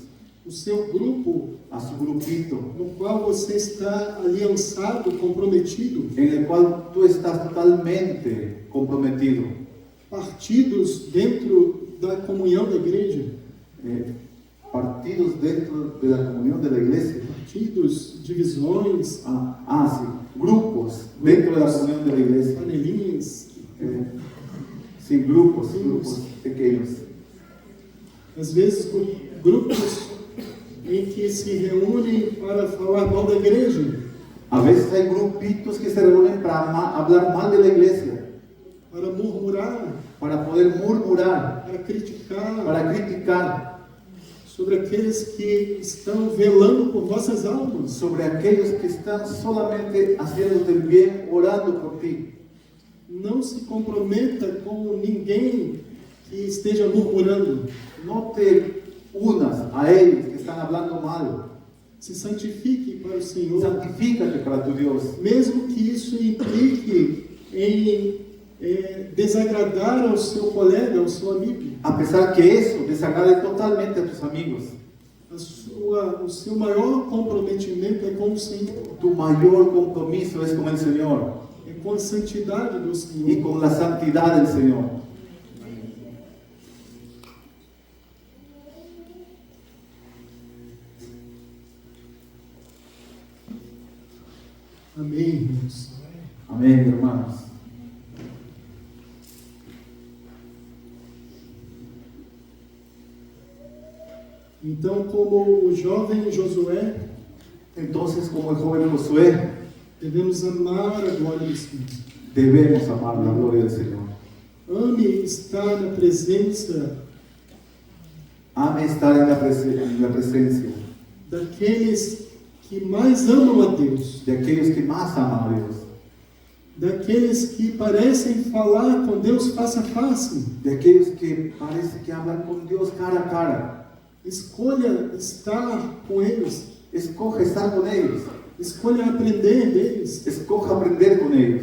o seu grupo a su grupito, no qual você está aliançado, comprometido, en el cual tú estás totalmente comprometido. partidos dentro da comunhão da igreja, Partidos dentro de la comunión de la iglesia. partidos, divisões, Sí, grupos dentro de la comunión de la iglesia. panelinhas. Sí, grupos pequeños. Às vezes, grupos em que se reúnem para falar mal da igreja, A veces hay grupitos que se reúnen para hablar mal de la iglesia, para murmurar, para poder murmurar, para criticar para criticar sobre aqueles que estão velando por vossas almas. sobre aquellos que están solamente haciéndote el bien, orando por ti. Não se comprometa com ninguém que esteja murmurando. No te unas a ellos que están hablando mal. Se santifique para o Senhor, Santifícate para tu Dios. mesmo que isso implique em desagradar ao seu colega, ao seu amigo. A pesar que eso desagrade totalmente a tus amigos. O seu maior comprometimento é com o Senhor, Tu mayor compromiso es con el Señor é com a santidade do y Senhor. con la santidad del Señor. Amém, irmãos. Amén, hermanos. Então, como o jovem Josué, Entonces, como el joven Josué, devemos amar a glória do Senhor. debemos amar la gloria del Señor. Ame estar na presença Ame estar en la presencia daqueles que mais amam a Deus, de aquellos que más aman a Dios, daqueles que parecem falar com Deus face a face. de aquellos que parece que hablan con Dios cara a cara. Escolha estar com eles, Escoge estar con ellos, escolha aprender deles, escoja aprender con ellos.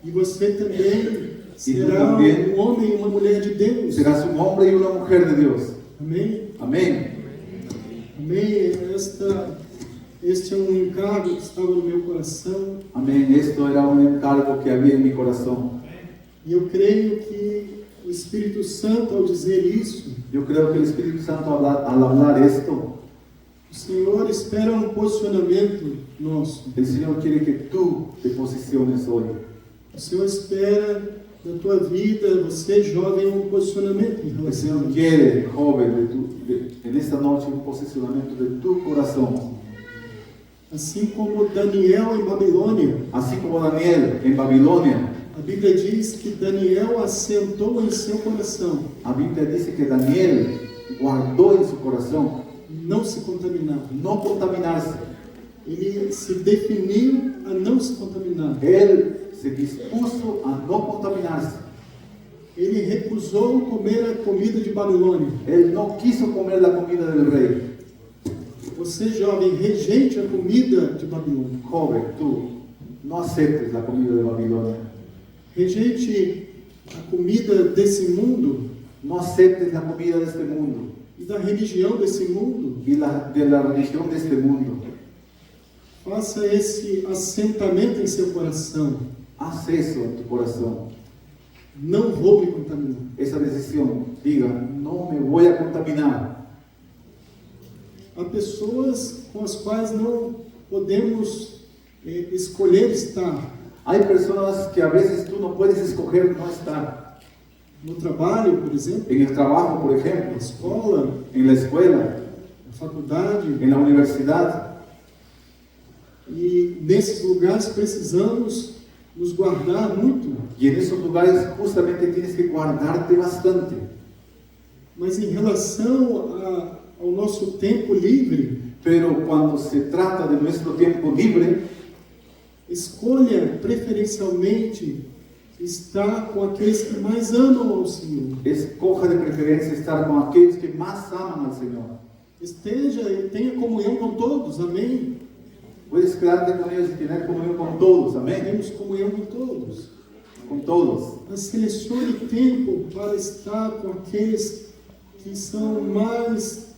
e você também E tu será também um homem e uma mulher de Deus. Serás un hombre y una mujer de Dios. Amém? Amén. Amém. Este é um encargo que estava no meu coração, Amén. Esto era un encargo que había en mi corazón. e eu creio que o Espírito Santo, ao dizer isso, Yo creo que el Espíritu Santo al hablar esto, o Senhor espera um posicionamento nosso. el Señor quiere que tú te posiciones hoy. O Senhor espera da tua vida, você jovem, um posicionamento em El relação a Señor Deus. quiere, joven, en esta noche un posicionamiento de tu corazón. Assim como Daniel em Babilônia, Así como Daniel en Babilonia, a Bíblia diz que Daniel assentou em seu coração la Biblia dice que Daniel guardó en su corazón não se contaminar. no contaminarse. Ele se definiu a não se contaminar. Él se dispuso a no contaminarse. Ele recusou comer a comida de Babilônia. Él no quiso comer la comida del rey. Você, jovem, rejeite a comida de Babilônia. Joven, tú no aceptes la comida de Babilonia. Rejeite a comida desse mundo No aceptes la comida de este mundo e da religião desse mundo. y de la religión de este mundo. Faça esse assentamento em seu coração. Haz eso en tu corazón. Não vou me contaminar. Esa decisión, diga, no me voy a contaminar. Há pessoas com as quais não podemos escolher estar. Hay personas que a veces tú no puedes escoger no estar. No trabalho, por exemplo, En el trabajo, por na ejemplo, escola, en la escuela, na faculdade. en la universidad. E nesses lugares precisamos nos guardar muito. Y en esos lugares justamente tienes que guardarte bastante. Mas em relação ao nosso tempo livre, Pero cuando se trata de nuestro tiempo libre, escolha preferencialmente estar com aqueles que mais amam ao Senhor. escoja de preferencia estar con aquellos que más aman al Señor. esteja e tenha comunhão com todos, amém? Puedes quedarte con ellos y tener comunión con todos, amén. Temos comunhão com todos. Con todos. Mas selecione tempo para estar com aqueles que são mais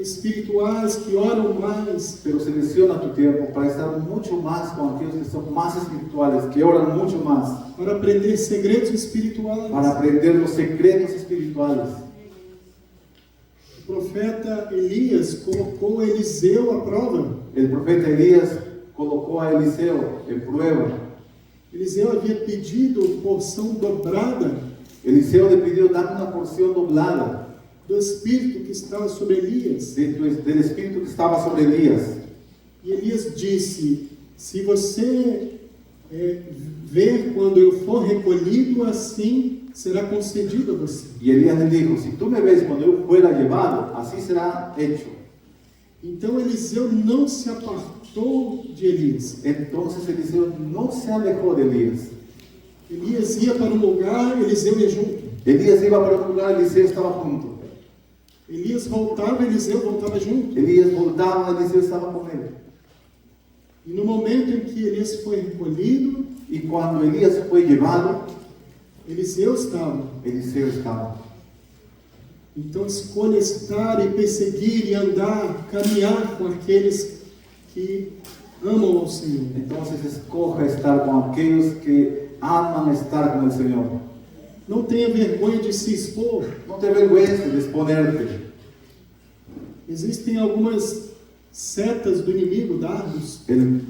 espirituais, que oram mais. Pero selecciona tu tiempo para estar mucho más con aquellos que son más espirituales, que oran mucho más, Para aprender segredos espirituais. para aprender los secretos espirituales. O profeta Elias colocou Eliseu à prova. El profeta Elías colocó a Eliseo en prueba. Eliseu havia pedido porção dobrada Eliseo le pidió dar una porción doblada do Espírito que estava sobre Elias. del espíritu que estaba sobre Elías. E Elias disse: se você ver quando eu for recolhido, assim será concedido a você. Y Elías le dijo, si tú me ves cuando yo fuera llevado, así será hecho. Então Eliseu não se apartou de Elias. Entonces Eliseo no se alejó de Elías. Elias ia para um lugar, Eliseu ia junto. Elías iba para un lugar, Eliseo estaba junto. Elias voltava, Eliseu voltava junto. Elías voltaba, Eliseo estaba con él. E no momento em que Elias foi recolhido, Y cuando Elías fue llevado, Eliseu estava. Eliseo estaba. Então escolha estar e perseguir e andar, caminhar com aqueles que amam ao Senhor. Entonces escoja estar con aquellos que aman estar con el Señor. Não tenha vergonha de se expor. No te avergüences de exponerte. Existem algumas setas do inimigo, dardos,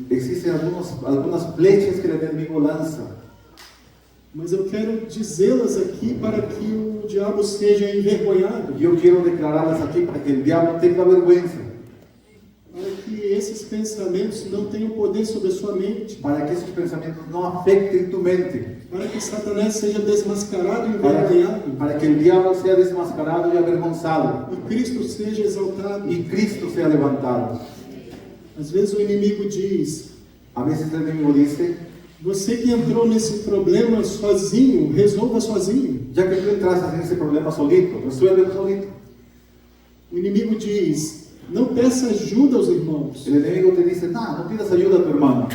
Existen algunas flechas que el enemigo lanza. mas eu quero dizê-las aqui para que o diabo seja envergonhado, Yo quiero declararlas aquí para que el diablo tenga vergüenza, para que esses pensamentos não tenham poder sobre a sua mente, para que esos pensamientos no afecten tu mente, para que Satanás seja desmascarado e envergonhado, para que el diablo sea desmascarado y avergonzado e Cristo seja exaltado. y Cristo sea levantado. Às vezes o inimigo diz: A veces el enemigo dice, você que entrou nesse problema sozinho, resolva sozinho. ya que tú entraste en ese problema solito, resuélvelo solito. O inimigo diz: não peça ajuda aos irmãos. El enemigo te dice, no pidas ayuda a tu hermano.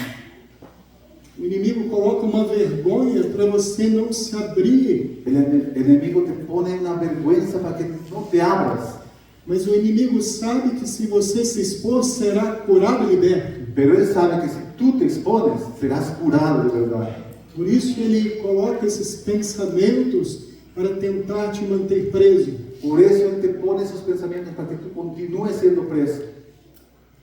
O inimigo coloca uma vergonha para você não se abrir. El enemigo te pone una vergüenza para que no te abras. Mas o inimigo sabe que se você se expor, será curado e liberto. Pero él sabe que si tú te expones, serás curado de verdad. Por isso ele coloca esses pensamentos para tentar te manter preso. Por eso él te pone esos pensamientos para que tú continúes siendo preso.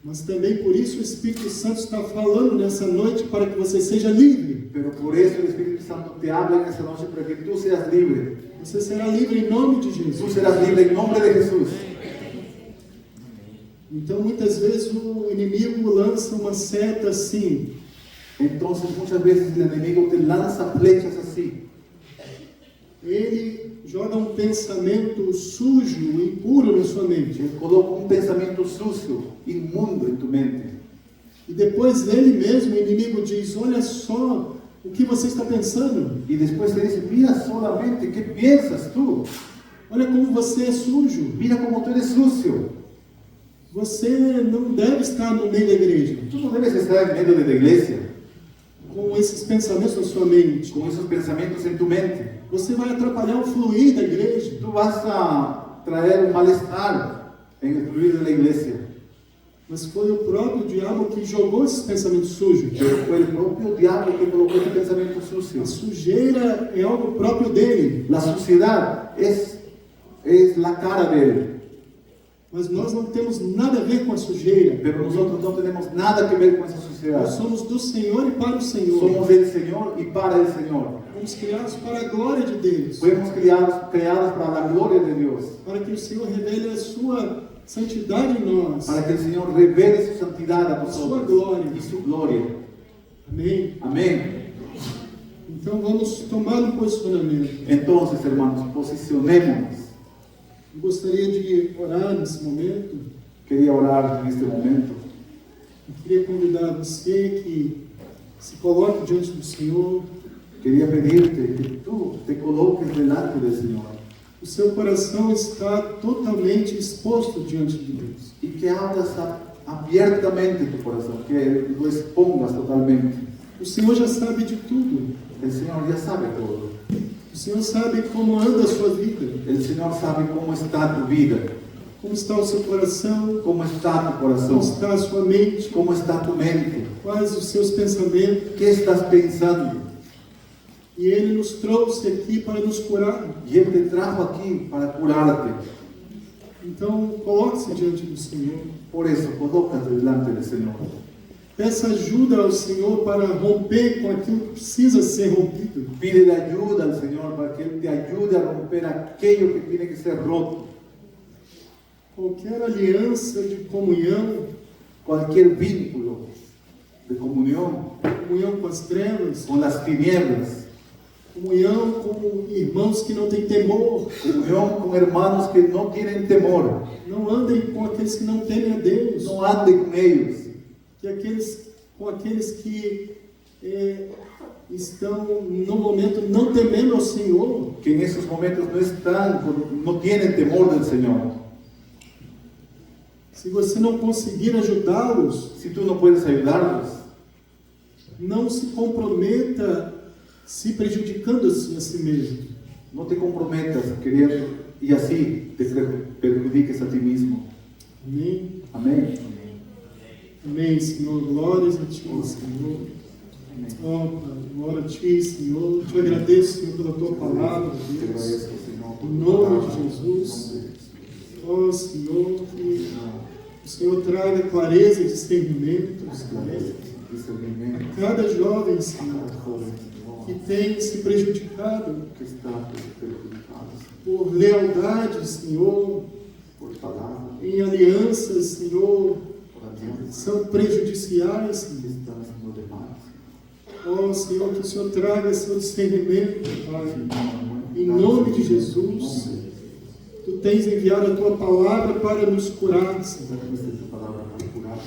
Mas também por isso o Espírito Santo está falando nessa noite para que você seja livre. Pero por eso el Espíritu Santo te habla en esta noche para que tú seas libre. Você será livre em nome de Tú Jesus. serás libre en nombre de Jesús. Então muitas vezes o inimigo lança uma seta assim. Entonces muchas veces el enemigo te lanza flechas así. Ele joga um pensamento sujo, impuro na sua mente. Él coloca un pensamiento sucio, inmundo en tu mente. E depois ele mesmo, o inimigo diz: olha só o que você está pensando. Y después te dice, mira solamente, ¿qué piensas tú? Olha como você é sujo. Mira cómo tú eres sucio. Você não deve estar no meio da igreja Tú no debes estar en medio de la iglesia com esses pensamentos na sua mente. con esos pensamientos en tu mente. Você vai atrapalhar o fluir da igreja. Tú vas a traer un malestar en el fluir de la iglesia. Mas foi o próprio diabo que jogou esses pensamentos sujos. Pero fue el propio diablo que colocó ese pensamiento sucio. A sujeira é algo próprio dele. La suciedad es la cara de él. Mas nós não temos nada a ver com a sujeira. Pero nosotros no tenemos nada que ver con esa Nós suciedad. somos do Senhor e para o Senhor. Somos del Señor y para el Señor. Fomos criados para a glória de Deus. Fuimos creados para la gloria de Dios. Para que o Senhor revele a sua santidade em nós. Para que el Señor revele su santidad a Sua nosotros glória. y su gloria. Amém? Amén. Então vamos tomar um posicionamento. Entonces, hermanos, posicionémonos. Eu gostaria de orar nesse momento. Quería orar en este momento. Eu queria convidar você que se coloque diante do Senhor. Quería pedirte que tú te coloques delante del Señor. o seu coração está totalmente exposto diante de Deus. y que abras abiertamente tu corazón, que lo expongas totalmente. O Senhor já sabe de tudo. El Señor ya sabe todo. O Senhor sabe como anda a sua vida, El Señor sabe cómo está tu vida, como está o seu coração, cómo está tu como corazón, está a sua mente, cómo está tu mente, quais os seus pensamentos. qué estás pensando. E Ele nos trouxe aqui para nos curar. Y Él te trajo aquí para curarte. Então, coloque-se diante do Senhor. Por eso, colócate delante del Señor. Peça ajuda ao Senhor para romper com aquilo que precisa ser rompido. Pídele ayuda al Señor para que Él te ayude a romper aquello que tiene que ser roto. Qualquer aliança de comunhão, Cualquier vínculo de comunión comunhão com as trevas, con las tinieblas, comunhão com irmãos que não têm temor. comunión con hermanos que no tienen temor. Não andem com aqueles que não temem a Deus. No ande con ellos. Com aqueles que estão no momento não temendo ao Senhor. Que en esos momentos no tienen temor del Señor. Se você não conseguir ajudá-los, Si tú no puedes ayudarlos, não se comprometa se prejudicando a si mesmo. no te comprometas queriendo y así te perjudiques a ti mismo. Amém? Amén. Amém, Senhor. Glórias a Ti, Senhor. Ó, Pai, glória a Ti, Senhor. Te agradeço, Senhor, pela Tua palavra, Te Deus. agradezco, Señor, por Em tu nome palabra. de Jesus. Ó, Senhor, que o Senhor traga clareza e discernimento, Senhor. Discernimiento. Cada jovem, Senhor, Cada joven, Señor, que tem se prejudicado que está perjudicado por lealdade, Senhor, por palabra, em alianças, Senhor, por alianza, são prejudiciais, que Senhor. están haciendo de mal. Ó, Senhor, que o Senhor traga seu discernimento, Pai. Em nome de Jesus, Tu tens enviado a Tua palavra para nos curar, Senhor. Trajiste tu palabra para curar.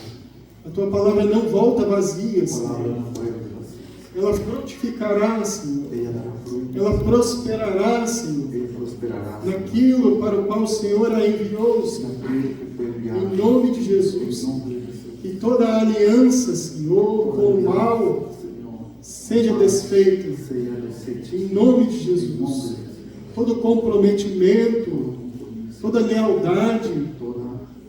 A Tua palavra não volta vazia, Tu palabra Senhor. no vuelve vacía. Ela frutificará, Senhor. Ella dará fruto. Ela prosperará, Senhor, Ella prosperará. naquilo para o qual o Senhor a enviou, Senhor. Naquilo que foi enviado. Em nome de Em Jesus. nome de Jesus. Que toda aliança, Senhor, com o mal Senhor, seja desfeita. seja desfeita. Em nome de Em nome Jesus. de Jesus. Todo comprometimento, Compromisso. toda lealdade Toda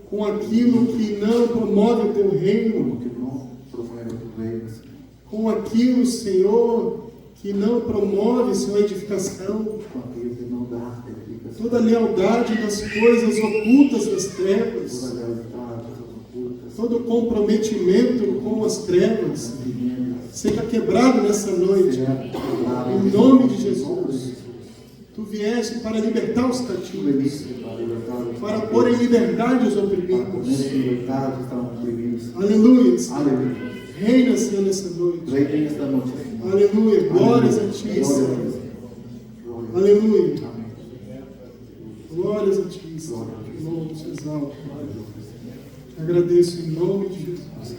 com aquilo que não promove o Teu reino, que não promueve tu reino, Senhor. com aquilo, Senhor, que não promove, Senhor, a edificação, Com aquilo que não dá edificação. toda lealdade das coisas ocultas das trevas, Toda lealdade, todas ocultas. todo comprometimento com as trevas, Tinieblas. seja quebrado nessa noite. Seja quebrado. Em nome de Em Jesus. nome de Jesus. Tu vieste para libertar os Tu cativos, veniste para libertar os para cativos, pôr em liberdade os para poner oprimidos. em liberdade os que estão oprimidos. Aleluia, Senhor. Aleluia. Reina, Senhor, nessa noite. Reina esta noite, Senhor. Aleluia. Glórias a Ti, Glória a Senhor. Ti, Senhor. Glória a Ti. Aleluia. Amém. Glórias a Ti, Senhor. Louvo, te exalto, Pai. Te agradeço em nome de Jesus.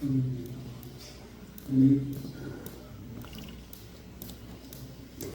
Amém. Amém.